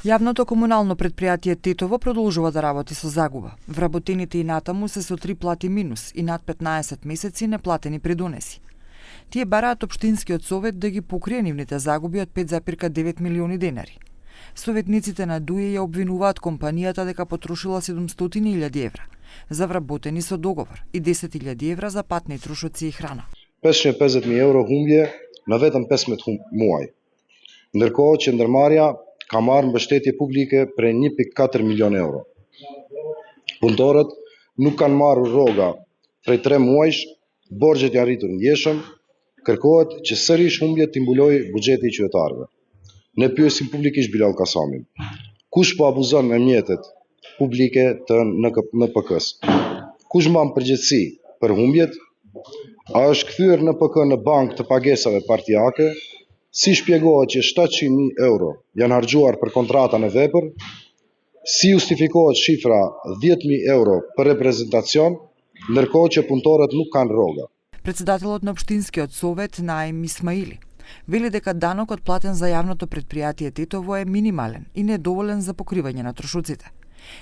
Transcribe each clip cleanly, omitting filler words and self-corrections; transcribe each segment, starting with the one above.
Јавното комунално предпријатие Тетово продолжува да работи со загуба. Вработените и натаму се со 3 плати минус и над 15 месеци неплатени придонеси. Тие бараат општинскиот совет да ги покрие нивните загуби од 5,9 милиони денари. Советниците на ДУИ ја обвинуваат компанијата дека потрошила 700.000 евра за вработени со договор и 10.000 евра за патни трошоци и храна. 550.000 евро humbje në vetëm 15 muaj. Ndërkohë që ndërmarrja ka marrë mbështetje publike për 1,4 milion euro. Punëtorët nuk kanë marrë rroga prej 3 muajsh, borxhet janë rritur ndjeshëm, kërkohet që sërish humbjet t'i mbulojë buxheti i qytetarëve. Ne pyesim publikisht Bilal Kasamin. Kush po abuzon me mjetet publike të NPK-s? Kush mban përgjegjësi për humbjet? A është kthyer NPK në bank të pagesave partijake? Si shpjegohet që 700.000 euro janë harxuar për kontrata në vepër? Si justifikohet shifra 10.000 euro për reprezentacion, ndërkohë që punëtorët nuk kanë rroga? Председателот на општинскиот совет Наим Исмаили вели дека данокот платен за јавното предпријатие Тетово е минимален и недоволен за покривање на трошоците.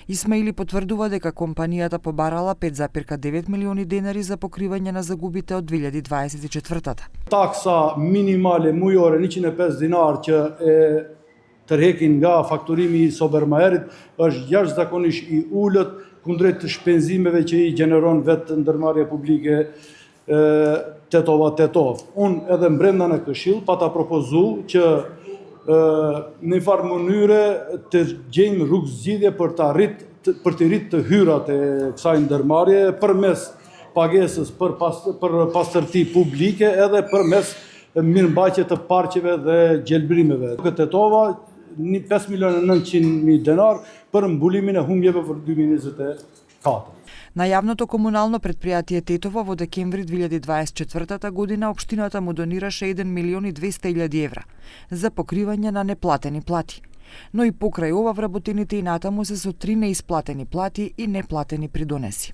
Исмаили потврдува дека компанијата побарала 5,9 милиони денари за покривање на загубите од 2024-та. Taksa minimale mujore 105 dinar që e tërhekin nga fakturimi i Sobermaerit është jashtëzakonisht i ulët kundrejt të shpenzimeve që i gjeneron vetë ndërmarrja publike Tetov. Unë edhe mbrenda në Këshill pa ta propozu që në farë mënyre të gjejmë rrugë zgjidhje për të rritë të hyrat e kësaj ndërmarrje përmes pagesës për pastërti publike edhe përmes mirëmbajtje të parqeve dhe gjelbrimeve. Tetova 5.900.000 denar për mbulimin e humbjeve për 2024. На јавното комунално предпријатие Тетово во декември 2024 година општината му донираше 1.200.000 евра за покривање на неплатени плати. Но и покрај ова вработените и натаму се со 3 неисплатени плати и неплатени придонеси.